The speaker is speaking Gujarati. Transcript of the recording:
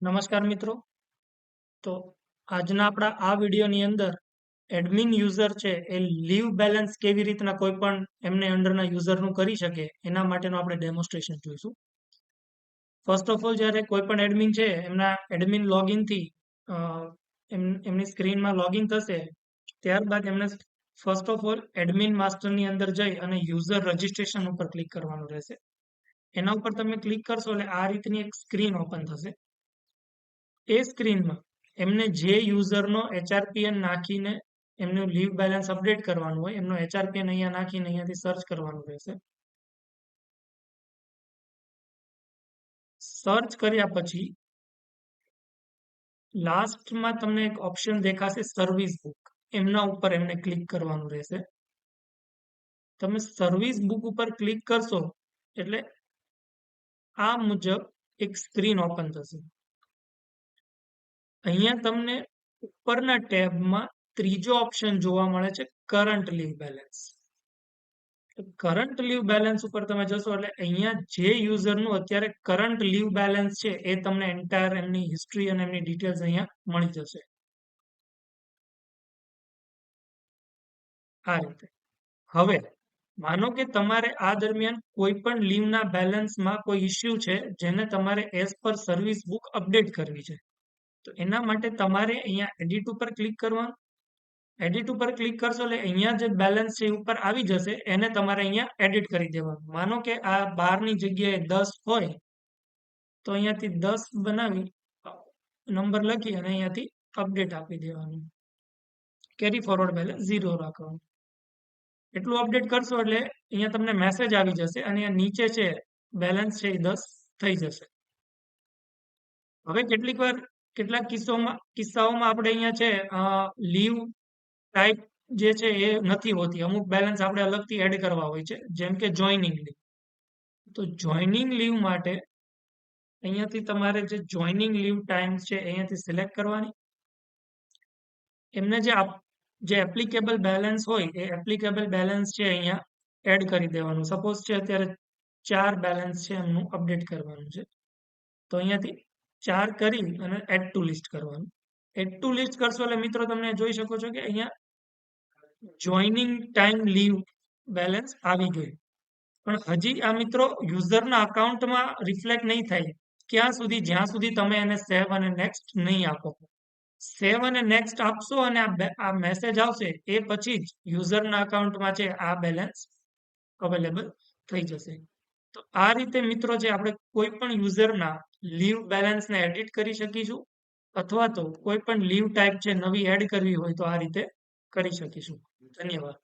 નમસ્કાર મિત્રો. તો આજના આપણા આ વિડીયોની અંદર એડમિન યુઝર છે એ લીવ બેલેન્સ કેવી રીતના કોઈ પણ એમને અંડરના યુઝરનું કરી શકે એના માટેનું આપણે ડેમોન્સ્ટ્રેશન જોઈશું. ફર્સ્ટ ઓફ ઓલ જ્યારે કોઈ પણ એડમિન છે એમના એડમિન લોગિનથી એમની સ્ક્રીનમાં લોગિન થશે, ત્યારબાદ એમને ફર્સ્ટ ઓફ ઓલ એડમિન માસ્ટરની અંદર જઈ અને યુઝર રજિસ્ટ્રેશન ઉપર ક્લિક કરવાનું રહેશે. એના ઉપર તમે ક્લિક કરશો એટલે આ રીતની એક સ્ક્રીન ઓપન થશે. એ સ્ક્રીનમાં એમને જે યુઝરનો HRPN નાખીને એમનું લીવ બેલેન્સ અપડેટ કરવાનું હોય એમનો HRPN અહીંયા નાખીને અહીંયાથી સર્ચ કરવાનું રહેશે. સર્ચ કર્યા પછી લાસ્ટમાં તમને એક ઓપ્શન દેખાશે સર્વિસ બુક, એમના ઉપર એમને ક્લિક કરવાનું રહેશે. તમે સર્વિસ બુક ઉપર ક્લિક કરશો એટલે આ મુજબ એક સ્ક્રીન ઓપન થશે. અહીંયા તમને ઉપરના ટેબમાં ત્રીજો ઓપ્શન જોવા મળે છે current leave balance. Current leave balance ઉપર તમે જશો એટલે અહીંયા જે યુઝરનું અત્યારે કરંટ લીવ બેલેન્સ છે એ તમને એન્ટાયર એમની હિસ્ટ્રી અને એમની ડિટેલ્સ અહીંયા મળી જશે. આ રીતે હવે માનો કે તમારે આ દરમિયાન કોઈ પણ લીવના બેલેન્સમાં કોઈ ઇસ્યુ છે જેને તમારે as per service book update કરવી છે, તો એના માટે તમારે અહીંયા એડિટ ઉપર ક્લિક કરવાનું. એડિટ ઉપર ક્લિક કરશો એટલે અહીંયા જે બેલેન્સ છે એ ઉપર આવી જશે, એને તમારે અહીંયા એડિટ કરી દેવાનું. માનો કે આ 12ની જગ્યાએ 10 હોય તો અહીંયાથી 10 બનાવી નંબર લખી અને અહીંયાથી અપડેટ આપી દેવાનું. કેરી ફોરવર્ડ બેલેન્સ 0 રાખવાનું. એટલું અપડેટ કરશો એટલે અહીંયા તમને મેસેજ આવી જશે અને અહીંયા નીચે છે બેલેન્સ છે એ 10 થઈ જશે. હવે કેટલાક કિસ્સાઓમાં આપણે અહીંયા છે લીવ ટાઈપ જે છે એ નથી હોતી, અમુક બેલેન્સ આપણે અલગથી એડ કરવા હોય છે, જેમ કે જોઈનિંગ લીવ. તો જોઈનિંગ લીવ માટે અહીંયાથી તમારે જે જોઈનિંગ લીવ ટાઈમ છે અહીંયાથી સિલેક્ટ કરવાની. એમને જે એપ્લિકેબલ બેલેન્સ હોય એ એપ્લિકેબલ બેલેન્સ છે અહીંયા એડ કરી દેવાનું. સપોઝ છે અત્યારે 4 બેલેન્સ છે એમનું અપડેટ કરવાનું છે, તો અહીંયાથી 4 કરી અને એડ ટુ લિસ્ટ કરવાનું. એડ ટુ લિસ્ટ કરશો એટલે મિત્રો તમે જોઈ શકો છો કે અહીંયા જોઈનિંગ ટાઈમ લીવ બેલેન્સ આવી ગયું, પણ હજી આ મિત્રો યુઝરના અકાઉન્ટમાં રિફ્લેક્ટ નહીં થાય ક્યાં સુધી, જ્યાં સુધી તમે એને સેવ અને નેક્સ્ટ નહીં આપો. સેવ અને નેક્સ્ટ આપશો અને આ મેસેજ આવશે એ પછી જ યુઝરના અકાઉન્ટમાં છે આ બેલેન્સ અવેલેબલ થઈ જશે. તો આ રીતે મિત્રો છે આપણે કોઈ પણ યુઝરના લીવ બેલેન્સને એડિટ કરી શકીશું, અથવા તો કોઈ પણ લીવ ટાઈપ છે નવી એડ કરવી હોય તો આ રીતે કરી શકીશું. ધન્યવાદ.